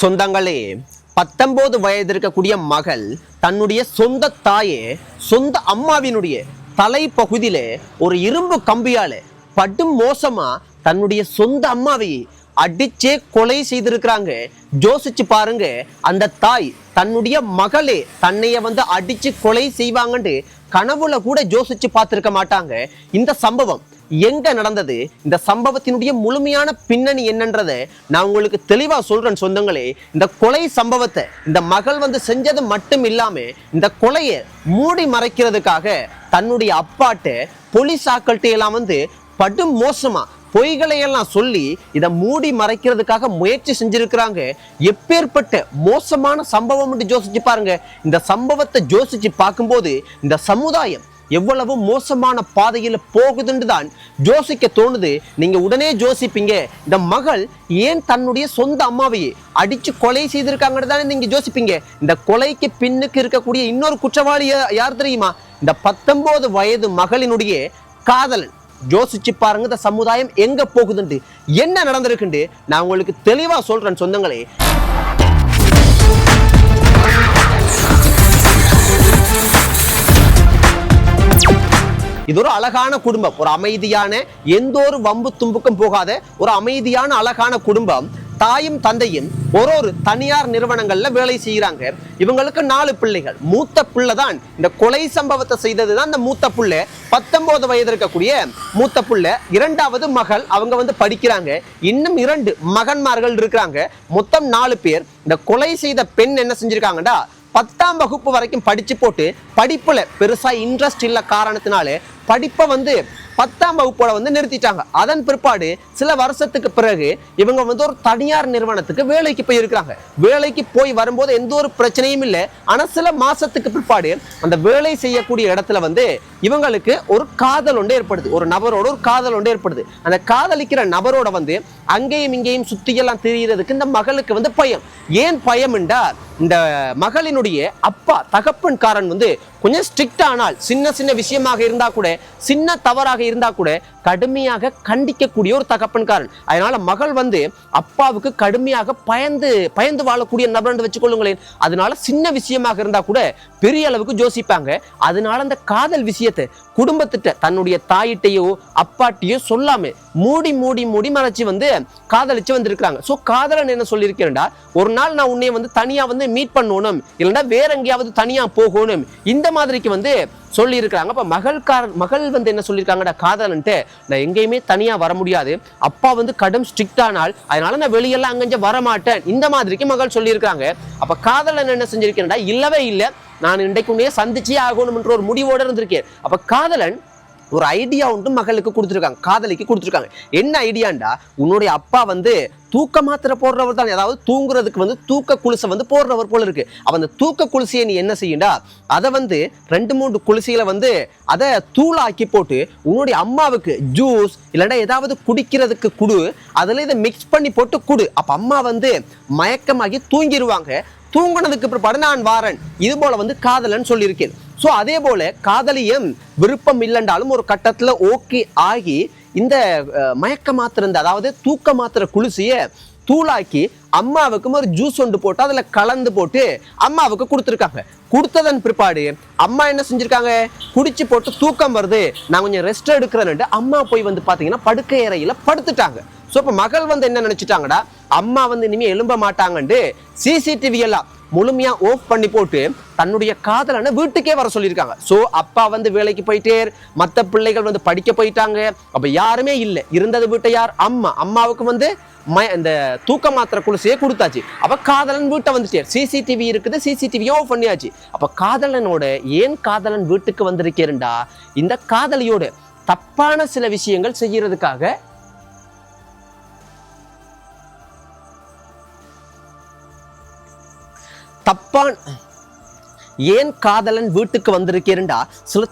சொந்தங்களே, 19 வயது இருக்கக்கூடிய மகள் தன்னுடைய சொந்த தாயே சொந்த அம்மாவினுடைய தலைப்பகுதியில ஒரு இரும்பு கம்பியால படும் மோசமா தன்னுடைய சொந்த அம்மாவை அடிச்சே கொலை செய்திருக்கிறாங்க. யோசிச்சு பாருங்க, அந்த தாய் தன்னுடைய மகளே தன்னைய அடிச்சு கொலை செய்வாங்கன்னு கனவுல கூட யோசிச்சு பார்த்திருக்க மாட்டாங்க. இந்த சம்பவம் எங்க நடந்தது, இந்த சம்பவத்தினுடைய முழுமையான பின்னணி என்னன்றதை நான் உங்களுக்கு தெளிவா சொல்றேன். சொந்தங்களே, இந்த கொலை சம்பவத்தை இந்த மகள் செஞ்சது மட்டும் இல்லாம இந்த கொலையை மூடி மறைக்கிறதுக்காக தன்னுடைய அப்பாட்ட போலீஸ் ஆக்கள்கிட்ட எல்லாம் படும் மோசமா பொய்களை எல்லாம் சொல்லி இதை மூடி மறைக்கிறதுக்காக முயற்சி செஞ்சிருக்கிறாங்க. எப்பேற்பட்ட மோசமான சம்பவம் யோசிச்சு பாருங்க. இந்த சம்பவத்தை யோசிச்சு பார்க்கும்போது இந்த சமுதாயம் எவ்வளவு மோசமான பாதையில போகுதுன்னு தான் யோசிக்க தோணுது. நீங்க உடனே யோசிப்பீங்க, இந்த மகள் ஏன் தன்னுடைய சொந்த அம்மாவையே அடிச்சு கொலை செய்திருக்காங்கன்னு தானே நீங்க யோசிப்பீங்க. இந்த கொலைக்கு பின்னுக்கு இருக்கக்கூடிய இன்னொரு குற்றவாளி யார் தெரியுமா? இந்த 19 வயது மகளினுடைய காதலன். யோசிச்சு பாருங்க, இந்த சமுதாயம் எங்க போகுதுண்டு, என்ன நடந்திருக்குண்டு நான் உங்களுக்கு தெளிவா சொல்றேன். சொந்தங்களே, இது ஒரு அழகான குடும்பம், ஒரு அமைதியான, எந்த ஒரு வம்பு தும்புக்கும் போகாத ஒரு அமைதியான அழகான குடும்பம். தாயும் தந்தையும் ஒரு தனியார் நிறுவனங்கள்ல வேலை செய்யறாங்க. இவங்களுக்கு 4 பிள்ளைகள். மூத்த பிள்ளை தான் இந்த கொலை சம்பவத்தை செய்ததுதான் இந்த மூத்த பிள்ளை. 19 வயது இருக்கக்கூடிய மூத்த பிள்ளை. 2வது மகள் அவங்க படிக்கிறாங்க. இன்னும் 2 மகன்மார்கள் இருக்கிறாங்க. மொத்தம் 4 பேர். இந்த கொலை செய்த பெண் என்ன செஞ்சிருக்காங்கடா, 10ஆம் வகுப்பு வரைக்கும் படிச்சு போட்டு படிப்புல பெருசா இன்ட்ரெஸ்ட் இல்ல காரணத்தினால படிப்பை 10ஆம் வகுப்போட நிறுத்திட்டாங்க. அதன் பிற்பாடு சில வருஷத்துக்கு பிறகு இவங்க ஒரு தனியார் நிறுவனத்துக்கு வேலைக்கு போய் இருக்கிறாங்க. வேலைக்கு போய் வரும்போது எந்த ஒரு பிரச்சனையும் இல்லை. ஆனா சில மாசத்துக்கு பிற்பாடு அந்த வேலை செய்யக்கூடிய இடத்துல இவங்களுக்கு ஒரு காதல் ஒன்று ஏற்படுது. ஒரு நபரோட ஒரு காதல் ஒன்று ஏற்படுது. அந்த காதலிக்கிற நபரோட அங்கேயும் இங்கேயும் சுத்தியெல்லாம் தெரியறதுக்கு இந்த மகளுக்கு பயம். ஏன் பயம் என்றா, இந்த மகளினுடைய அப்பா தகப்பன்காரன் கொஞ்சம் ஸ்ட்ரிக்ட், ஆனால் சின்ன சின்ன விஷயமாக இருந்தா கூட, சின்ன தவறாக இருந்தா கூட கடுமையாக கண்டிக்கக்கூடிய ஒரு தகப்பன்காரன். அதனால மகள் அப்பாவுக்கு கடுமையாக பயந்து வாழக்கூடிய நபர் வச்சுக்கொள்ளுங்களேன். அதனால சின்ன விஷயமாக இருந்தா கூட பெரிய அளவுக்கு யோசிப்பாங்க. அதனால அந்த காதல் விஷயத்தை குடும்பத்திட்ட தன்னுடைய தாயிட்டையோ அப்பாட்டையோ சொல்லாம மூடி மூடி மூடி மறைச்சு காதலிச்சு வந்திருக்கிறாங்க. சோ காதலன் என்ன சொல்லியிருக்கிறேன்டா, ஒரு நாள் நான் உன்னை தனியா மீட் பண்ணணும், இல்லைன்னா வேற எங்கேயாவது தனியா போகணும், இந்த மாதிரிக்கு சொல்லி இருக்கிறாங்க. அப்ப மகள் என்ன சொல்லியிருக்காங்கடா, காதலன்ட்டு நான் எங்கேயுமே தனியா வர முடியாது, அப்பா கடும் ஸ்ட்ரிக்ட் ஆனால் அதனால நான் வெளியெல்லாம் அங்கஞ்ச வர மாட்டேன், இந்த மாதிரிக்கு மகள் சொல்லியிருக்காங்க. அப்ப காதலன் என்ன செஞ்சிருக்கேன்டா, இல்லவே இல்லை, நான் இன்றைக்கு உன்னையே சந்திச்சே ஆகணும் என்ற ஒரு முடிவோடு இருந்திருக்கேன். அப்ப காதலன் ஒரு ஐடியா ஒன்று மகளுக்கு கொடுத்துருக்காங்க, காதலிக்கு கொடுத்துருக்காங்க. என்ன ஐடியாண்டா, உன்னுடைய அப்பா தூக்க மாத்திரை போடுறவர் தான், அதாவது தூங்குறதுக்கு தூக்க குளிசை போடுறவர் போல இருக்கு. அவ அந்த தூக்க குளிசையை நீ என்ன செய்யண்டா, அதை 2-3 குளிசைகளை அதை தூளாக்கி போட்டு உன்னுடைய அம்மாவுக்கு ஜூஸ் இல்லைன்னா ஏதாவது குடிக்கிறதுக்கு குடு, அதுல இதை மிக்ஸ் பண்ணி போட்டு குடு. அப்ப அம்மா மயக்கமாகி தூங்கிடுவாங்க. தூங்கினதுக்கு பிற்பாடு நான் வாரன், இது போல காதலன் சொல்லியிருக்கேன். சோ அதே போல காதலியும் விருப்பம் இல்லைன்றாலும் ஒரு கட்டத்துல ஓகே ஆகி இந்த மயக்க மாத்திரை, அதாவது தூக்க மாத்திரை குளிசிய தூளாக்கி அம்மாவுக்கும் ஒரு ஜூஸ் ஒன்று போட்டு அதுல கலந்து போட்டு அம்மாவுக்கு கொடுத்துருக்காங்க. கொடுத்ததன் பிற்பாடு அம்மா என்ன செஞ்சிருக்காங்க, குடிச்சு போட்டு தூக்கம் வருது, நான் கொஞ்சம் ரெஸ்ட் எடுக்கிறேன்னு அம்மா போய் பாத்தீங்கன்னா படுக்கை அறையில படுத்துட்டாங்க. சோ இப்ப மகள் என்ன நினைச்சிட்டாங்கடா, அம்மா இனிமே எழும்ப மாட்டாங்கன்னு சிசிடிவி எல்லாம் முழுமையா ஆஃப் பண்ணி போட்டு தன்னுடைய காதலனை வீட்டுக்கே வர சொல்லியிருக்காங்க. சோ அப்பா வேலைக்கு போயிட்டே, மற்ற பிள்ளைகள் படிக்க போயிட்டாங்க. அப்ப யாருமே இல்லை. இருந்தது வீட்டை யார்? அம்மா. அம்மாவுக்கு இந்த தூக்க மாத்திரை குளிசையே கொடுத்தாச்சு. அப்ப காதலன் வீட்டை வந்துட்டார். சிசிடிவி இருக்குது, சிசிடிவியும் ஆஃப் பண்ணியாச்சு. அப்ப காதலனோட ஏன் காதலன் வீட்டுக்கு வந்திருக்கேன்டா, இந்த காதலியோட தப்பான சில விஷயங்கள் செய்யறதுக்காக. ஏன் காதலன் வீட்டுக்கு வந்திருக்கேன்டா,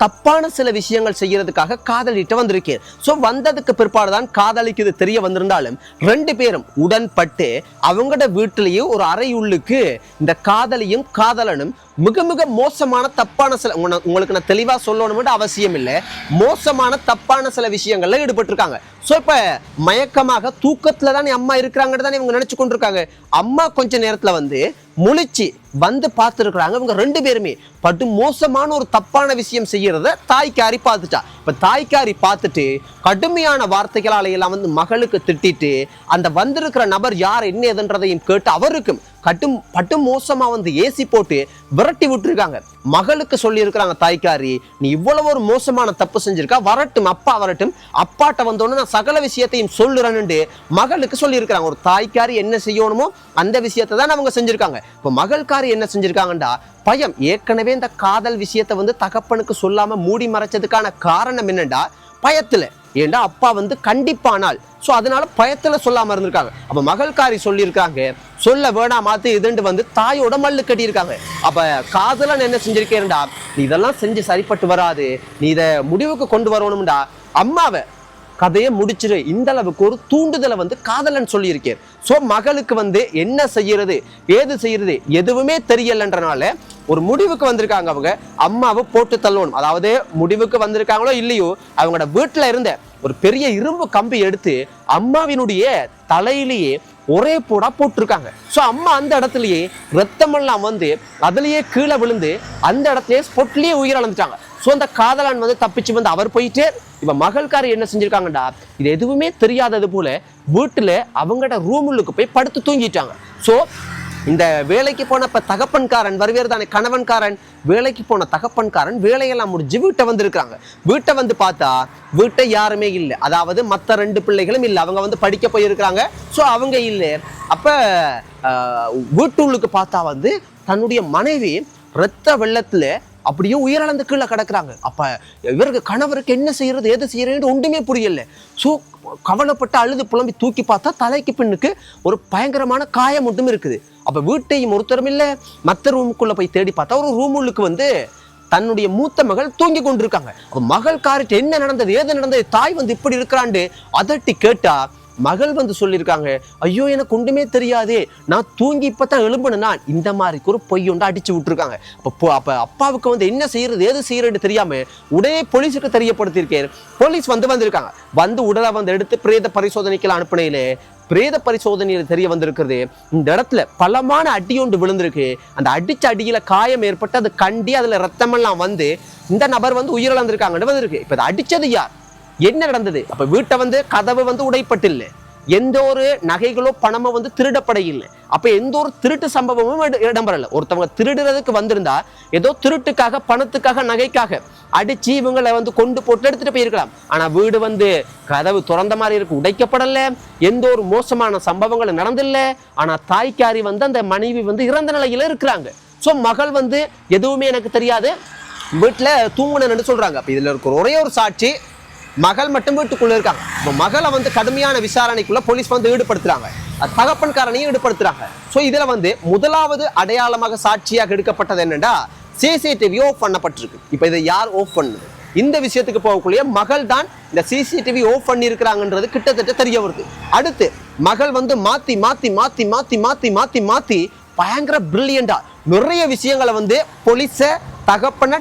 தப்பான சில விஷயங்கள் செய்யறதுக்காக காதலிட்டு வந்திருக்கேன். சோ வந்ததுக்கு பிற்பாடுதான் காதலிக்கு இது தெரிய வந்திருந்தாலும் 2 பேரும் உடன்பட்டு அவங்களோட வீட்டிலேயே ஒரு அறையுள்ளுக்கு இந்த காதலியும் காதலனும் மிக மிக மோசமான தப்பான சில, உங்களுக்கு நான் தெளிவா சொல்லணும்னு அவசியம் இல்லை, மோசமான தப்பான சில விஷயங்கள்ல ஈடுபட்டிருக்காங்க. சோ இப்ப மயக்கமாக தூக்கத்துல தானே அம்மா இருக்கிறாங்கன்னு தானே இவங்க நினைச்சு கொண்டிருக்காங்க. அம்மா கொஞ்ச நேரத்துல வந்து முழிச்சு வந்து பார்த்துருக்குறாங்க. இவங்க 2 பேருமே பட்டு மோசமான ஒரு தப்பான விஷயம் செய்யறத தாய்க்காரி பார்த்துட்டா. இப்ப தாய்க்காரி பார்த்துட்டு கடுமையான வார்த்தைகளால எல்லாம் வந்து மகளுக்கு திட்டிட்டு அந்த வந்திருக்கிற நபர் யார் என்ன எதுன்றதையும் கேட்டு அவருக்கும் பட்டு மோசமா வந்து ஏசி போட்டு விரட்டி விட்டுருக்காங்க. மகளுக்கு சொல்லி இருக்கிறாங்க தாய்க்காரி, நீ இவ்வளவு ஒரு மோசமான தப்பு செஞ்சிருக்கா, வரட்டும் அப்பா வரட்டும், அப்பாட்ட வந்தோன்னு நான் சகல விஷயத்தையும் சொல்லுறேன்னு மகளுக்கு சொல்லி இருக்கிறாங்க. ஒரு தாய்க்காரி என்ன செய்யணுமோ அந்த விஷயத்தை தான் அவங்க செஞ்சிருக்காங்க. இப்ப மகள்காரி என்ன செஞ்சிருக்காங்கடா, பயம். ஏற்கனவே இந்த காதல் விஷயத்தை வந்து தகப்பனுக்கு சொல்லாம மூடி மறைச்சதுக்கான காரணம் என்னண்டா பயத்துல. ஏண்டா அப்பா வந்து கண்டிப்பானால், சோ அதனால பயத்துல சொல்லாம இருந்திருக்காங்க. அப்ப மகள்காரி சொல்லியிருக்காங்க, சொல்ல வேணாமாத்து இதுண்டு வந்து தாயோட மல்லு கட்டி இருக்காங்க. அப்ப காதலன் என்ன செஞ்சிருக்கேன்டா, நீ இதெல்லாம் செஞ்சு சரிப்பட்டு வராது, நீ இதை முடிவுக்கு கொண்டு வரணும்டா, அம்மாவை கதையை முடிச்சிரு, இந்த அளவுக்கு ஒரு தூண்டுதலை வந்து காதலன் சொல்லியிருக்கேன். சோ மகளுக்கு வந்து என்ன செய்யறது ஏது செய்யறது எதுவுமே தெரியலன்றனால ஒரு முடிவுக்கு வந்திருக்காங்க. அவங்க அம்மாவை போட்டு தள்ளணும். அதாவது முடிவுக்கு வந்திருக்காங்களோ இல்லையோ, அவங்களோட வீட்டுல இருந்த ஒரு பெரிய இரும்பு கம்பி எடுத்து அம்மாவினுடைய தலையிலேயே ஒரே போடா போட்டிருக்காங்க. சோ அம்மா அந்த இடத்துலயே ரத்தமெல்லாம் வந்து அதுலயே கீழே விழுந்து அந்த இடத்துலயே ஸ்பொட்லயே உயிரிழந்துட்டாங்க. சோ அந்த காதலன் வந்து தப்பிச்சு வந்து அவர் போயிட்டு, இப்ப மகள்காரி என்ன செஞ்சிருக்காங்கடா, இது எதுவுமே தெரியாதது போல வீட்டுல அவங்களோட ரூமுக்கு போய் படுத்து தூங்கிட்டாங்க. சோ இந்த வேலைக்கு போனப்ப தகப்பன்காரன் வருவேறு தானே, கணவன்காரன் வேலைக்கு போன தகப்பன்காரன் வேலையெல்லாம் முடிஞ்சு வீட்டை வந்திருக்காங்க. வீட்டை வந்து பார்த்தா வீட்டை யாருமே இல்லை. அதாவது மற்ற 2 பிள்ளைகளும் இல்லை, அவங்க வந்து படிக்க போயிருக்கிறாங்க. ஸோ அவங்க இல்லை. அப்ப வீட்டுள்ளுக்கு பார்த்தா வந்து தன்னுடைய மனைவி இரத்த வெள்ளத்துல அப்படியே உயிரிழந்து கீழே கிடக்குறாங்க. அப்ப இவருக்கு கணவருக்கு என்ன செய்யறது ஏது செய்யறதுன்னு ஒன்றுமே புரியல. ஸோ கவலைப்பட்டு அழுது புலம்பி தூக்கி பார்த்தா தலைக்கு பின்னுக்கு ஒரு பயங்கரமான காயம் மட்டும் இருக்குது. அப்ப வீட்டையும் ஒருத்தரும் இல்லை, மற்ற ரூமுக்குள்ள போய் தேடி பார்த்தா ஒரு ரூமுக்கு வந்து தன்னுடைய மூத்த மகள் தூங்கி கொண்டிருக்காங்க. அப்ப மகள் காரிட்டு என்ன நடந்தது ஏது நடந்தது, தாய் வந்து இப்படி இருக்கிறான்னு அதட்டி கேட்டா மகள் வந்து சொல்லியிருக்காங்க, ஐயோ எனக்கு ஒன்றுமே தெரியாதே, நான் தூங்கி இப்பதான் எழும்புனா இந்த மாதிரி ஒரு பொய்யொண்டா அடிச்சு விட்டுருக்காங்க. அப்ப அப்பாவுக்கு வந்து என்ன செய்யறது ஏது செய்யறதுன்னு தெரியாம உடனே போலீஸுக்கு தெரியப்படுத்தியிருக்கேன். போலீஸ் வந்திருக்காங்க. வந்து உடலை வந்து எடுத்து பிரேத பரிசோதனைக்கு அனுப்பினையிலே பிரேத பரிசோதனையில் தெரிய வந்திருக்கிறது, இந்த இடத்துல பலமான அடி ஒன்று விழுந்திருக்கு. அந்த அடிச்ச அடியில காயம் ஏற்பட்டு அது கண்டி அதுல ரத்தமெல்லாம் வந்து இந்த நபர் வந்து உயிரிழந்திருக்காங்கன்னு வந்திருக்கு. இப்ப அதை அடிச்சது யார், என்ன நடந்தது? அப்ப வீட்டை வந்து கதவு வந்து உடைப்பட்டில்லை, எந்த ஒரு நகைகளோ பணமோ வந்து திருடப்பட இல்லை. அப்ப எந்த ஒரு திருட்டு சம்பவமும் இடம்பெறல. ஒருத்தவங்க திருடுறதுக்கு வந்திருந்தா ஏதோ திருட்டுக்காக பணத்துக்காக நகைக்காக அடிச்சு இவங்களை வந்து கொண்டு போட்டு எடுத்துட்டு போயிருக்கலாம். ஆனா வீடு வந்து கதவு திறந்த மாதிரி இருக்கு, உடைக்கப்படல, எந்த ஒரு மோசமான சம்பவங்களும் நடந்தில்ல. ஆனா தாய்க்காரி வந்து அந்த மனைவி வந்து இறந்த நிலையில இருக்கிறாங்க. சோ மகள் வந்து எதுவுமே எனக்கு தெரியாது வீட்டுல தூங்குனன்னு சொல்றாங்க. அப்ப இதுல இருக்கிற ஒரே ஒரு சாட்சி மகள் மட்டும் வீட்டுக்குள்ள இருக்காங்க. மகளை வந்து கடுமையான விசாரணைக்குள்ள போலீஸ் வந்து ஈடுபடுத்துறாங்க, தகப்பன்காரனையும் ஈடுபடுத்துறாங்க. சோ இதுல வந்து முதலாவது அடையாளமாக சாட்சியாக எடுக்கப்பட்டது என்னன்னா, சிசிடிவி ஆஃப் பண்ணப்பட்டிருக்கு. இப்ப இதை யார் ஆஃப் பண்ணுது, இந்த விஷயத்துக்கு போகக்கூடிய மகள் தான் இந்த சிசிடிவி ஆஃப் பண்ணி இருக்கிறாங்கன்றது கிட்டத்தட்ட தெரிய வருது. அடுத்து மகள் வந்து மாத்தி மாத்தி மாத்தி மாத்தி மாத்தி மாத்தி மாத்தி பயங்கர பிரில்லியண்டா நிறைய விஷயங்களை வந்து போலீஸ தகப்பன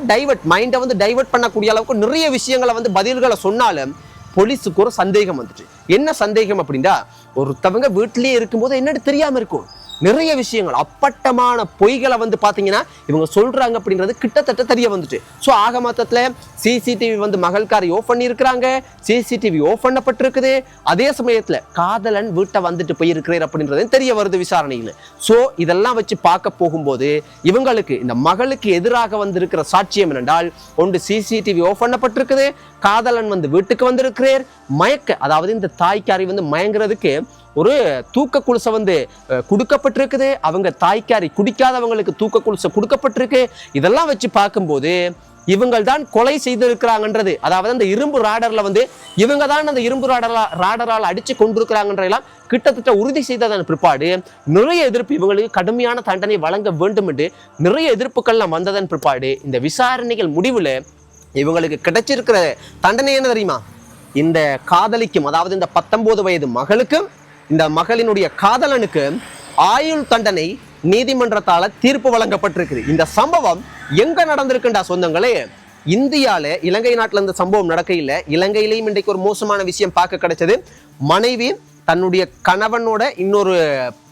மைண்டை வந்து டைவர்ட் பண்ணக்கூடிய அளவுக்கு நிறைய விஷயங்களை வந்து பதில்களை சொன்னாலும் போலீஸுக்கு ஒரு சந்தேகம் வந்துச்சு. என்ன சந்தேகம் அப்படின்னா, ஒருத்தவங்க வீட்டிலேயே இருக்கும்போது என்னன்னு தெரியாம இருக்கும் நிறைய விஷயங்கள், அப்பட்டமான பொய்களை வந்து பாத்தீங்கன்னா இவங்க சொல்றாங்க அப்படின்றது கிட்டத்தட்ட தெரிய வந்துட்டு. ஸோ ஆக மொத்தத்துல சிசிடிவி வந்து மகள்காரி ஆஃப் பண்ணி இருக்கிறாங்க, சிசிடிவி ஆஃப் பண்ணப்பட்டிருக்குது. அதே சமயத்துல காதலன் வீட்டை வந்துட்டு போயிருக்கிறார் அப்படின்றது தெரிய வருது விசாரணையில். ஸோ இதெல்லாம் வச்சு பார்க்க போகும்போது இவங்களுக்கு இந்த மகளுக்கு எதிராக வந்திருக்கிற சாட்சியம் என்னென்றால், ஒன்று சிசிடிவி ஆஃப் பண்ணப்பட்டிருக்குது, காதலன் வந்து வீட்டுக்கு வந்திருக்கிறார், அதாவது இந்த தாய்க்காரி வந்து மயங்குறதுக்கு ஒரு தூக்க குளிசை வந்து கொடுக்கப்பட்டிருக்குது, அவங்க தாய்க்காரி குடிக்காதவங்களுக்கு தூக்க குளிசை கொடுக்கப்பட்டிருக்கு. இதெல்லாம் வச்சு பார்க்கும்போது இவங்கள் தான் கொலை செய்திருக்கிறாங்கன்றது, அதாவது அந்த இரும்பு ராடர்ல வந்து இவங்க தான் அந்த இரும்பு ராடரால் அடிச்சு கொண்டிருக்கிறாங்கன்றதெல்லாம் கிட்டத்தட்ட உறுதி செய்ததன் பிற்பாடு நிறைய எதிர்ப்பு, இவங்களுக்கு கடுமையான தண்டனை வழங்க வேண்டும் என்று நிறைய எதிர்ப்புகள்லாம் வந்ததன் பிற்பாடு இந்த விசாரணைகள் முடிவுல இவங்களுக்கு கிடைச்சிருக்கிற தண்டனை என்ன தெரியுமா, இந்த காதலிக்கும், அதாவது இந்த 19 வயது மகளுக்கும் இந்த மகளினுடைய காதலனுக்கு ஆயுள் தண்டனை நீதிமன்றத்தால தீர்ப்பு வழங்கப்பட்டிருக்குது. இந்த சம்பவம் எங்க நடந்திருக்குண்டா சொந்தங்களே, இந்தியால இலங்கை நாட்டுல இந்த சம்பவம் நடக்கையில் இலங்கையிலையும் இன்றைக்கு ஒரு மோசமான விஷயம் பார்க்க கிடைச்சது. மனைவி தன்னுடைய கணவனோட இன்னொரு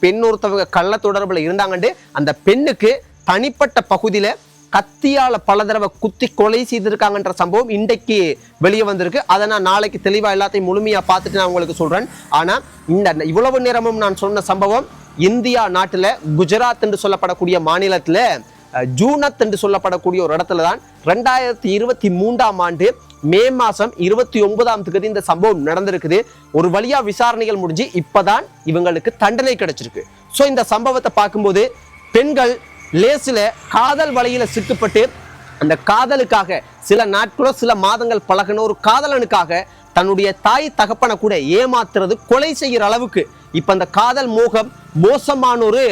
பெண் ஒருத்தவங்க கள்ள தொடர்புல இருந்தாங்கண்டு அந்த பெண்ணுக்கு தனிப்பட்ட பகுதியில கத்தியால பல தடவை குத்தி கொலை செய்திருக்காங்கன்ற சம்பவம் இன்றைக்கு வெளியே வந்திருக்கு. அதை நான் நாளைக்கு தெளிவா எல்லாத்தையும் முழுமையா பார்த்துட்டு நான் உங்களுக்கு சொல்றேன். ஆனா இந்த இவ்வளவு நேரமும் நான் சொன்ன சம்பவம் இந்தியா நாட்டுல குஜராத் என்று சொல்லப்படக்கூடிய மாநிலத்துல ஜூனத் என்று சொல்லப்படக்கூடிய ஒரு இடத்துல தான் 2023ஆம் ஆண்டு மே மாசம் 29ஆம் தேதி இந்த சம்பவம் நடந்திருக்குது. ஒரு வழியா விசாரணைகள் முடிஞ்சு இப்பதான் இவங்களுக்கு தண்டனை கிடைச்சிருக்கு. சோ இந்த சம்பவத்தை பார்க்கும்போது பெண்கள் லேசில காதல் வலையில சிக்கப்பட்டு அந்த காதலுக்காக சில நாட்களோ சில மாதங்கள் பழகின ஒரு காதலனுக்காக தன்னுடைய தாய் தகப்பனை கூட ஏமாத்துறது, கொலை செய்கிற அளவுக்கு இப்ப அந்த காதல் மோகம் மோசமான ஒரு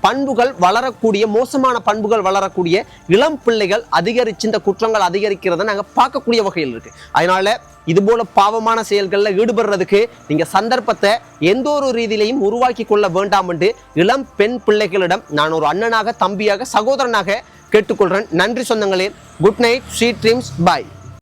பண்புகள் வளரக்கூடிய மோசமான பண்புகள் வளரக்கூடிய இளம் பிள்ளைகள் அதிகரிச்சு இந்த குற்றங்கள் அதிகரிக்கிறத நாங்க பார்க்கக்கூடிய வகையில் இருக்கு. அதனால இது போல பாவமான செயல்களில் ஈடுபடுறதுக்கு நீங்க சந்தர்ப்பத்தை எந்த ஒரு ரீதியிலையும் உருவாக்கி கொள்ள வேண்டாம் என்று இளம் பெண் பிள்ளைகளிடம் நான் ஒரு அண்ணனாக, தம்பியாக, சகோதரனாக கேட்டுக்கொள்றேன். நன்றி சொந்தங்களே. குட் நைட், ஸ்வீட் ட்ரீம்ஸ், பாய்.